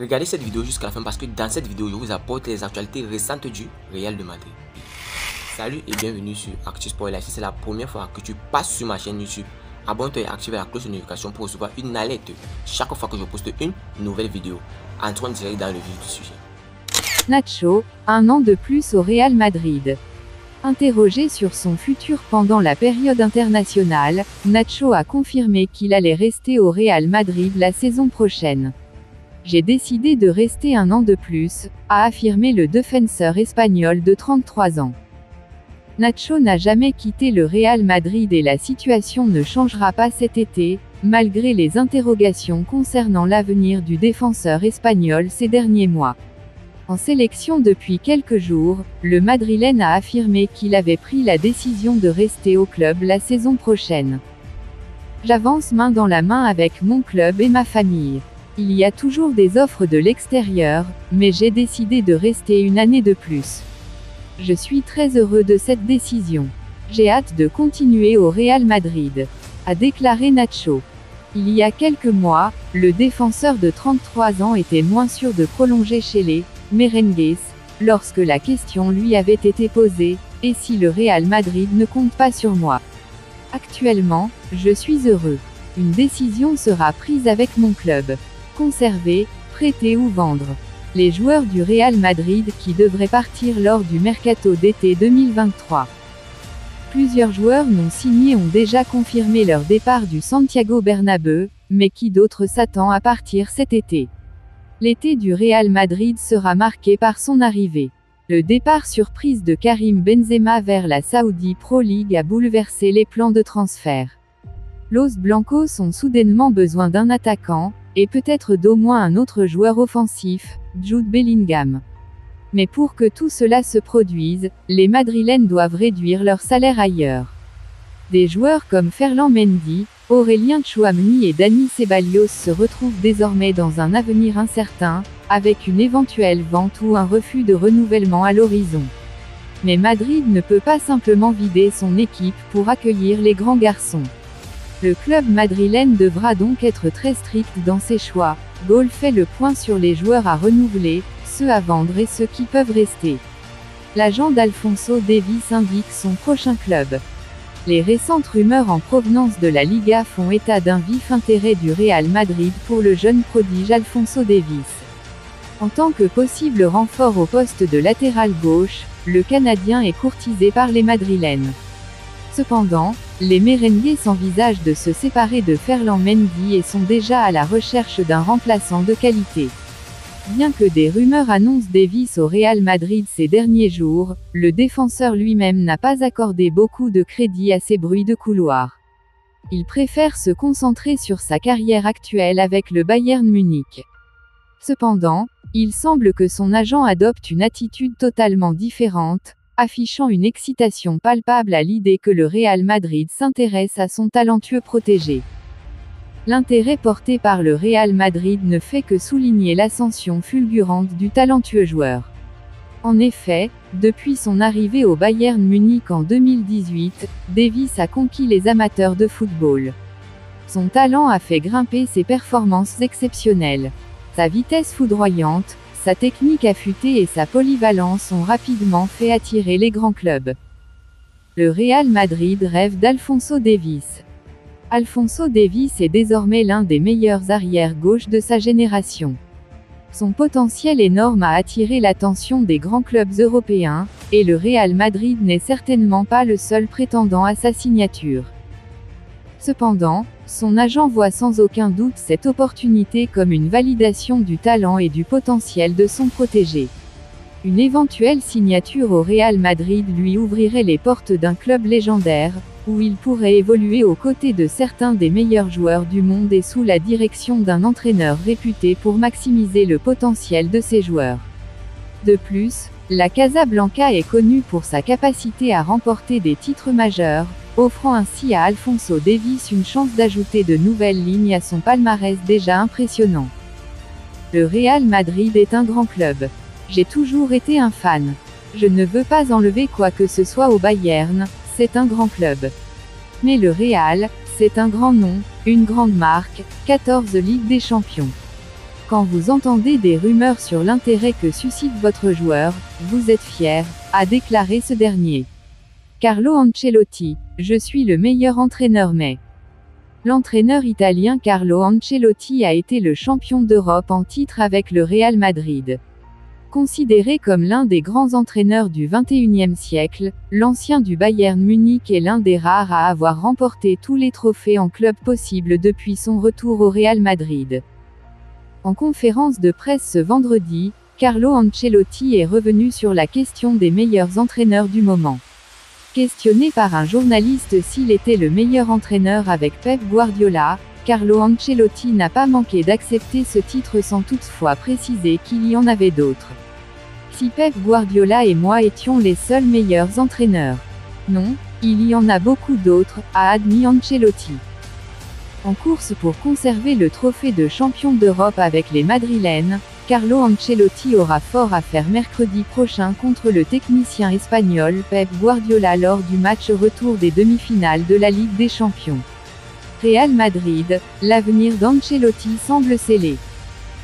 Regardez cette vidéo jusqu'à la fin parce que dans cette vidéo, je vous apporte les actualités récentes du Real de Madrid. Salut et bienvenue sur Actu Sport. Si c'est la première fois que tu passes sur ma chaîne YouTube, abonne-toi et active la cloche de notification pour recevoir une alerte chaque fois que je poste une nouvelle vidéo. Entrons direct dans le vif du sujet. Nacho, un an de plus au Real Madrid. Interrogé sur son futur pendant la période internationale, Nacho a confirmé qu'il allait rester au Real Madrid la saison prochaine. J'ai décidé de rester un an de plus, a affirmé le défenseur espagnol de 33 ans. Nacho n'a jamais quitté le Real Madrid et la situation ne changera pas cet été, malgré les interrogations concernant l'avenir du défenseur espagnol ces derniers mois. En sélection depuis quelques jours, le Madrilène a affirmé qu'il avait pris la décision de rester au club la saison prochaine. J'avance main dans la main avec mon club et ma famille. Il y a toujours des offres de l'extérieur, mais j'ai décidé de rester une année de plus. Je suis très heureux de cette décision. J'ai hâte de continuer au Real Madrid, a déclaré Nacho. Il y a quelques mois, le défenseur de 33 ans était moins sûr de prolonger chez les Merengues, lorsque la question lui avait été posée, et si le Real Madrid ne compte pas sur moi. Actuellement, je suis heureux. Une décision sera prise avec mon club. Conserver, prêter ou vendre. Les joueurs du Real Madrid qui devraient partir lors du mercato d'été 2023. Plusieurs joueurs non signés ont déjà confirmé leur départ du Santiago Bernabéu, mais qui d'autre s'attend à partir cet été. L'été du Real Madrid sera marqué par son arrivée. Le départ surprise de Karim Benzema vers la Saudi Pro League a bouleversé les plans de transfert. Los Blancos ont soudainement besoin d'un attaquant, et peut-être d'au moins un autre joueur offensif, Jude Bellingham. Mais pour que tout cela se produise, les Madrilènes doivent réduire leur salaire ailleurs. Des joueurs comme Ferland Mendy, Aurélien Tchouameni et Dani Ceballos se retrouvent désormais dans un avenir incertain, avec une éventuelle vente ou un refus de renouvellement à l'horizon. Mais Madrid ne peut pas simplement vider son équipe pour accueillir les grands garçons. Le club madrilène devra donc être très strict dans ses choix. Goal fait le point sur les joueurs à renouveler, ceux à vendre et ceux qui peuvent rester. L'agent d'Alphonso Davies indique son prochain club. Les récentes rumeurs en provenance de la Liga font état d'un vif intérêt du Real Madrid pour le jeune prodige Alphonso Davies. En tant que possible renfort au poste de latéral gauche, le Canadien est courtisé par les Madrilènes. Cependant, les Merengues envisagent de se séparer de Ferland Mendy et sont déjà à la recherche d'un remplaçant de qualité. Bien que des rumeurs annoncent Davies au Real Madrid ces derniers jours, le défenseur lui-même n'a pas accordé beaucoup de crédit à ces bruits de couloir. Il préfère se concentrer sur sa carrière actuelle avec le Bayern Munich. Cependant, il semble que son agent adopte une attitude totalement différente, affichant une excitation palpable à l'idée que le Real Madrid s'intéresse à son talentueux protégé. L'intérêt porté par le Real Madrid ne fait que souligner l'ascension fulgurante du talentueux joueur. En effet, depuis son arrivée au Bayern Munich en 2018, Davies a conquis les amateurs de football. Son talent a fait grimper ses performances exceptionnelles. Sa vitesse foudroyante, sa technique affûtée et sa polyvalence ont rapidement fait attirer les grands clubs. Le Real Madrid rêve d'Alphonso Davies. Alphonso Davies est désormais l'un des meilleurs arrières-gauche de sa génération. Son potentiel énorme a attiré l'attention des grands clubs européens, et le Real Madrid n'est certainement pas le seul prétendant à sa signature. Cependant, son agent voit sans aucun doute cette opportunité comme une validation du talent et du potentiel de son protégé. Une éventuelle signature au Real Madrid lui ouvrirait les portes d'un club légendaire, où il pourrait évoluer aux côtés de certains des meilleurs joueurs du monde et sous la direction d'un entraîneur réputé pour maximiser le potentiel de ses joueurs. De plus, la Casablanca est connue pour sa capacité à remporter des titres majeurs, offrant ainsi à Alphonso Davies une chance d'ajouter de nouvelles lignes à son palmarès déjà impressionnant. Le Real Madrid est un grand club. J'ai toujours été un fan. Je ne veux pas enlever quoi que ce soit au Bayern, c'est un grand club. Mais le Real, c'est un grand nom, une grande marque, 14 Ligues des Champions. Quand vous entendez des rumeurs sur l'intérêt que suscite votre joueur, vous êtes fier, a déclaré ce dernier. Carlo Ancelotti, je suis le meilleur entraîneur mais. L'entraîneur italien Carlo Ancelotti a été le champion d'Europe en titre avec le Real Madrid. Considéré comme l'un des grands entraîneurs du XXIe siècle, l'ancien du Bayern Munich est l'un des rares à avoir remporté tous les trophées en club possibles depuis son retour au Real Madrid. En conférence de presse ce vendredi, Carlo Ancelotti est revenu sur la question des meilleurs entraîneurs du moment. Questionné par un journaliste s'il était le meilleur entraîneur avec Pep Guardiola, Carlo Ancelotti n'a pas manqué d'accepter ce titre sans toutefois préciser qu'il y en avait d'autres. Si Pep Guardiola et moi étions les seuls meilleurs entraîneurs. Non, il y en a beaucoup d'autres, a admis Ancelotti. En course pour conserver le trophée de champion d'Europe avec les Madrilènes, Carlo Ancelotti aura fort à faire mercredi prochain contre le technicien espagnol Pep Guardiola lors du match retour des demi-finales de la Ligue des Champions. Real Madrid, l'avenir d'Ancelotti semble scellé.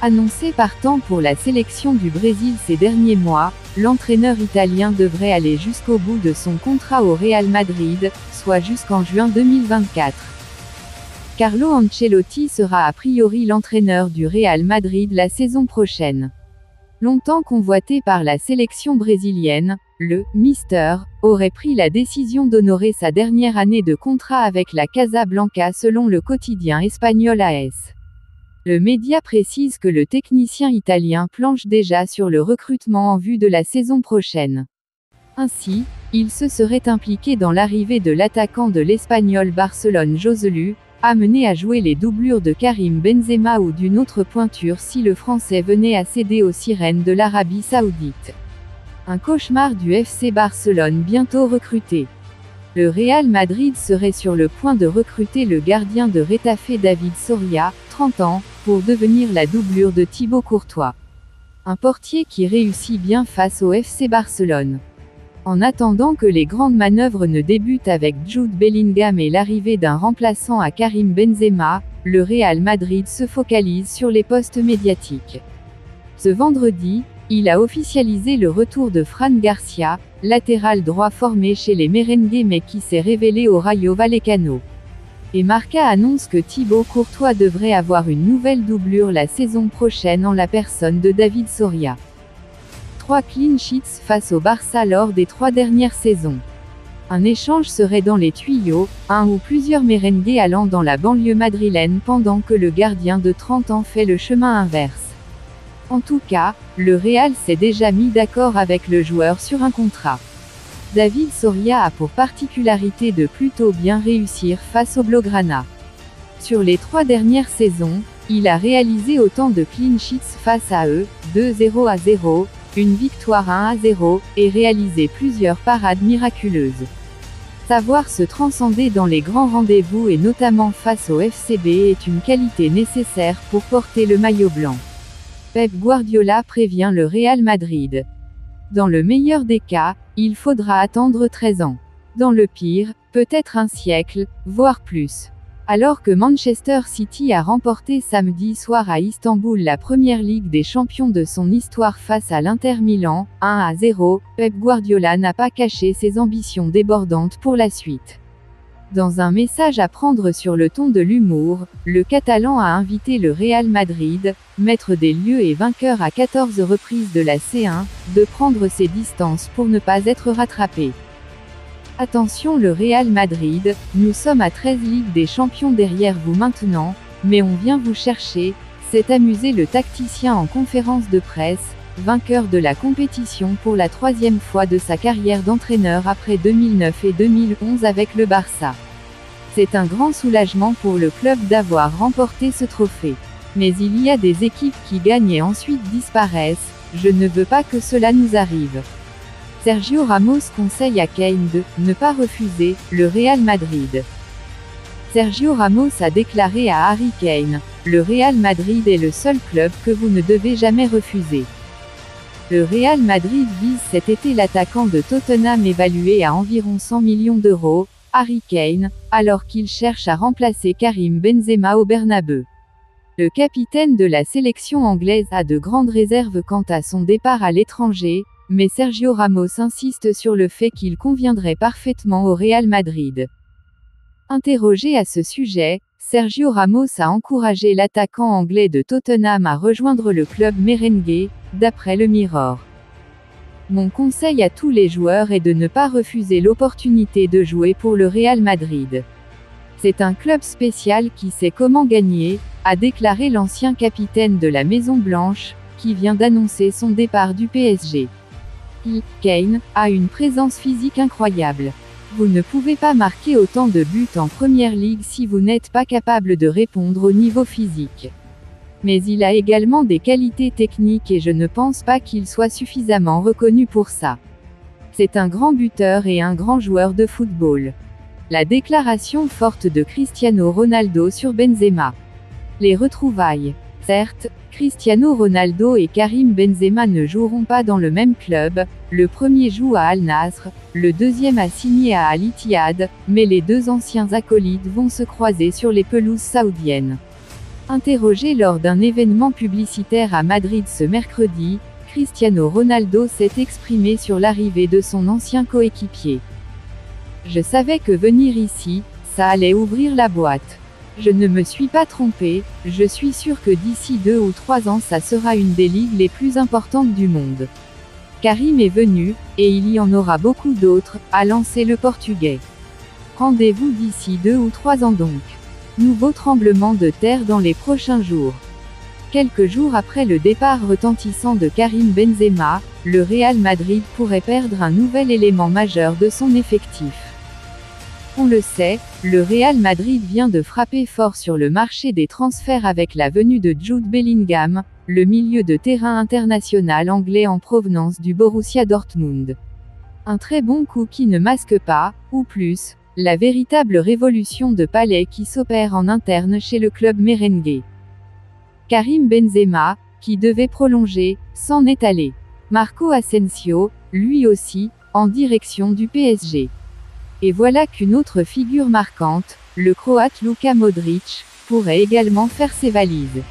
Annoncé partant pour la sélection du Brésil ces derniers mois, l'entraîneur italien devrait aller jusqu'au bout de son contrat au Real Madrid, soit jusqu'en juin 2024. Carlo Ancelotti sera a priori l'entraîneur du Real Madrid la saison prochaine. Longtemps convoité par la sélection brésilienne, le « Mister » aurait pris la décision d'honorer sa dernière année de contrat avec la Casablanca selon le quotidien espagnol AS. Le média précise que le technicien italien planche déjà sur le recrutement en vue de la saison prochaine. Ainsi, il se serait impliqué dans l'arrivée de l'attaquant de l'Espagnol Barcelone Joselu, amené à jouer les doublures de Karim Benzema ou d'une autre pointure si le Français venait à céder aux sirènes de l'Arabie Saoudite. Un cauchemar du FC Barcelone bientôt recruté. Le Real Madrid serait sur le point de recruter le gardien de Retafe David Soria, 30 ans, pour devenir la doublure de Thibaut Courtois. Un portier qui réussit bien face au FC Barcelone. En attendant que les grandes manœuvres ne débutent avec Jude Bellingham et l'arrivée d'un remplaçant à Karim Benzema, le Real Madrid se focalise sur les postes médiatiques. Ce vendredi, il a officialisé le retour de Fran Garcia, latéral droit formé chez les Merengues mais qui s'est révélé au Rayo Vallecano. Et Marca annonce que Thibaut Courtois devrait avoir une nouvelle doublure la saison prochaine en la personne de David Soria. 3 clean sheets face au Barça lors des 3 dernières saisons. Un échange serait dans les tuyaux, un ou plusieurs merengues allant dans la banlieue madrilène pendant que le gardien de 30 ans fait le chemin inverse. En tout cas, le Real s'est déjà mis d'accord avec le joueur sur un contrat. David Soria a pour particularité de plutôt bien réussir face au Blaugrana. Sur les 3 dernières saisons, il a réalisé autant de clean sheets face à eux, 2-0-0, une victoire 1-0, et réalisé plusieurs parades miraculeuses. Savoir se transcender dans les grands rendez-vous et notamment face au FCB est une qualité nécessaire pour porter le maillot blanc. Pep Guardiola prévient le Real Madrid. Dans le meilleur des cas, il faudra attendre 13 ans. Dans le pire, peut-être un siècle, voire plus. Alors que Manchester City a remporté samedi soir à Istanbul la première Ligue des Champions de son histoire face à l'Inter Milan, 1-0, Pep Guardiola n'a pas caché ses ambitions débordantes pour la suite. Dans un message à prendre sur le ton de l'humour, le Catalan a invité le Real Madrid, maître des lieux et vainqueur à 14 reprises de la C1, de prendre ses distances pour ne pas être rattrapé. Attention le Real Madrid, nous sommes à 13 Ligues des Champions derrière vous maintenant, mais on vient vous chercher, s'est amusé le tacticien en conférence de presse, vainqueur de la compétition pour la 3e fois de sa carrière d'entraîneur après 2009 et 2011 avec le Barça. C'est un grand soulagement pour le club d'avoir remporté ce trophée. Mais il y a des équipes qui gagnent et ensuite disparaissent, je ne veux pas que cela nous arrive. Sergio Ramos conseille à Kane de « ne pas refuser » le Real Madrid. Sergio Ramos a déclaré à Harry Kane « Le Real Madrid est le seul club que vous ne devez jamais refuser ». Le Real Madrid vise cet été l'attaquant de Tottenham évalué à environ 100 millions d'euros, Harry Kane, alors qu'il cherche à remplacer Karim Benzema au Bernabeu. Le capitaine de la sélection anglaise a de grandes réserves quant à son départ à l'étranger, mais Sergio Ramos insiste sur le fait qu'il conviendrait parfaitement au Real Madrid. Interrogé à ce sujet, Sergio Ramos a encouragé l'attaquant anglais de Tottenham à rejoindre le club merengue, d'après le Mirror. Mon conseil à tous les joueurs est de ne pas refuser l'opportunité de jouer pour le Real Madrid. C'est un club spécial qui sait comment gagner, a déclaré l'ancien capitaine de la Maison Blanche, qui vient d'annoncer son départ du PSG. Kane a une présence physique incroyable. Vous ne pouvez pas marquer autant de buts en Première Ligue si vous n'êtes pas capable de répondre au niveau physique. Mais il a également des qualités techniques et je ne pense pas qu'il soit suffisamment reconnu pour ça. C'est un grand buteur et un grand joueur de football. La déclaration forte de Cristiano Ronaldo sur Benzema. Les retrouvailles. Certes, Cristiano Ronaldo et Karim Benzema ne joueront pas dans le même club, le premier joue à Al Nassr, le deuxième a signé à Al Ittihad, mais les deux anciens acolytes vont se croiser sur les pelouses saoudiennes. Interrogé lors d'un événement publicitaire à Madrid ce mercredi, Cristiano Ronaldo s'est exprimé sur l'arrivée de son ancien coéquipier. Je savais que venir ici, ça allait ouvrir la boîte. Je ne me suis pas trompé, je suis sûr que d'ici 2 ou 3 ans ça sera une des ligues les plus importantes du monde. Karim est venu, et il y en aura beaucoup d'autres, a lancé le Portugais. Rendez-vous d'ici 2 ou 3 ans donc. Nouveau tremblement de terre dans les prochains jours. Quelques jours après le départ retentissant de Karim Benzema, le Real Madrid pourrait perdre un nouvel élément majeur de son effectif. On le sait, le Real Madrid vient de frapper fort sur le marché des transferts avec la venue de Jude Bellingham, le milieu de terrain international anglais en provenance du Borussia Dortmund. Un très bon coup qui ne masque pas, ou plus, la véritable révolution de palais qui s'opère en interne chez le club merengue. Karim Benzema, qui devait prolonger, s'en est allé. Marco Asensio, lui aussi, en direction du PSG. Et voilà qu'une autre figure marquante, le Croate Luka Modric, pourrait également faire ses valises.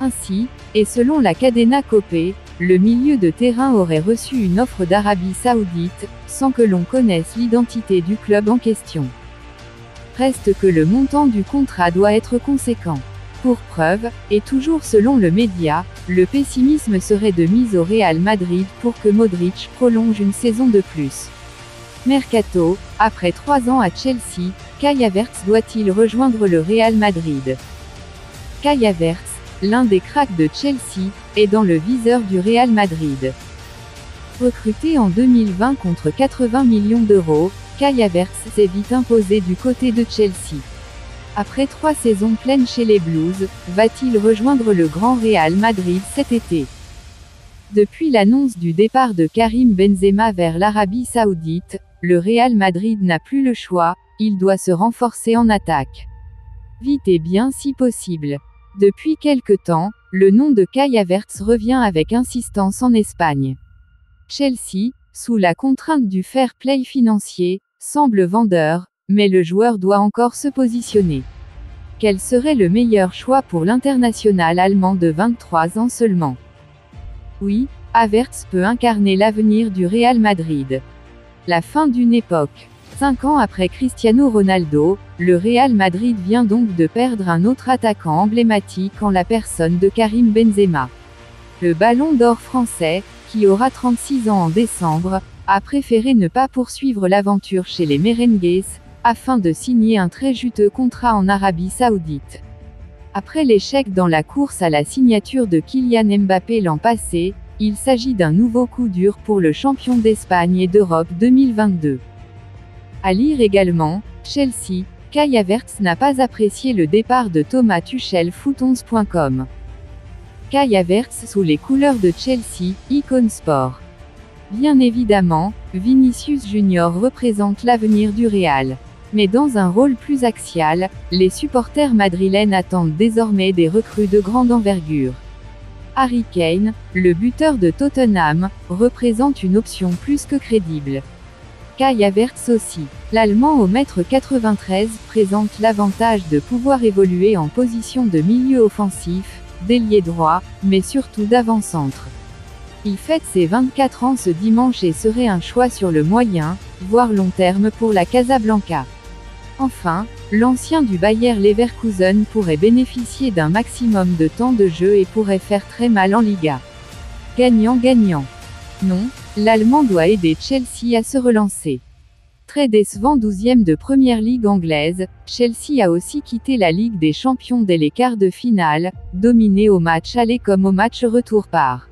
Ainsi, et selon la Cadena Copé, le milieu de terrain aurait reçu une offre d'Arabie Saoudite, sans que l'on connaisse l'identité du club en question. Reste que le montant du contrat doit être conséquent. Pour preuve, et toujours selon le média, le pessimisme serait de mise au Real Madrid pour que Modric prolonge une saison de plus. Mercato, après 3 ans à Chelsea, Kai Havertz doit-il rejoindre le Real Madrid? Kai Havertz, l'un des cracks de Chelsea, est dans le viseur du Real Madrid. Recruté en 2020 contre 80 millions d'euros, Kai Havertz s'est vite imposé du côté de Chelsea. Après 3 saisons pleines chez les Blues, va-t-il rejoindre le Grand Real Madrid cet été? Depuis l'annonce du départ de Karim Benzema vers l'Arabie Saoudite, le Real Madrid n'a plus le choix, il doit se renforcer en attaque. Vite et bien si possible. Depuis quelque temps, le nom de Kai Havertz revient avec insistance en Espagne. Chelsea, sous la contrainte du fair play financier, semble vendeur, mais le joueur doit encore se positionner. Quel serait le meilleur choix pour l'international allemand de 23 ans seulement? Oui, Havertz peut incarner l'avenir du Real Madrid. La fin d'une époque. 5 ans après Cristiano Ronaldo, le Real Madrid vient donc de perdre un autre attaquant emblématique en la personne de Karim Benzema. Le Ballon d'Or français, qui aura 36 ans en décembre, a préféré ne pas poursuivre l'aventure chez les merengues, afin de signer un très juteux contrat en Arabie Saoudite. Après l'échec dans la course à la signature de Kylian Mbappé l'an passé, il s'agit d'un nouveau coup dur pour le champion d'Espagne et d'Europe 2022. À lire également, Chelsea, Kai Havertz n'a pas apprécié le départ de Thomas Tuchel foot11.com. Kai Havertz sous les couleurs de Chelsea, Icône Sport. Bien évidemment, Vinicius Junior représente l'avenir du Real. Mais dans un rôle plus axial, les supporters madrilènes attendent désormais des recrues de grande envergure. Harry Kane, le buteur de Tottenham, représente une option plus que crédible. Kai Havertz aussi. L'Allemand au mètre 93 présente l'avantage de pouvoir évoluer en position de milieu offensif, d'ailier droit, mais surtout d'avant-centre. Il fête ses 24 ans ce dimanche et serait un choix sur le moyen, voire long terme pour la Casablanca. Enfin, l'ancien du Bayer Leverkusen pourrait bénéficier d'un maximum de temps de jeu et pourrait faire très mal en Liga. Gagnant-gagnant. Non, l'Allemand doit aider Chelsea à se relancer. Très décevant 12e de Première Ligue anglaise, Chelsea a aussi quitté la Ligue des Champions dès les quarts de finale, dominé au match aller comme au match retour par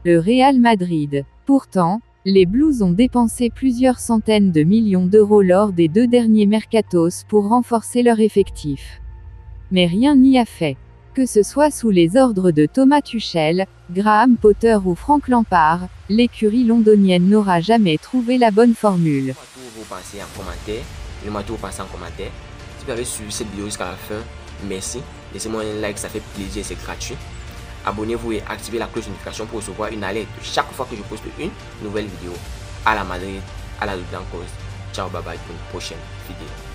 le Real Madrid. Pourtant, les Blues ont dépensé plusieurs centaines de millions d'euros lors des 2 derniers mercatos pour renforcer leur effectif. Mais rien n'y a fait. Que ce soit sous les ordres de Thomas Tuchel, Graham Potter ou Frank Lampard, l'écurie londonienne n'aura jamais trouvé la bonne formule. Vous pensez en commentaire, dites-moi tout vous pensez en commentaire. Si vous avez suivi cette vidéo jusqu'à la fin, merci. Laissez-moi un like, ça fait plaisir, c'est gratuit. Abonnez-vous et activez la cloche de notification pour recevoir une alerte chaque fois que je poste une nouvelle vidéo. À la Madrid, à la Blanc. Ciao, bye bye pour une prochaine vidéo.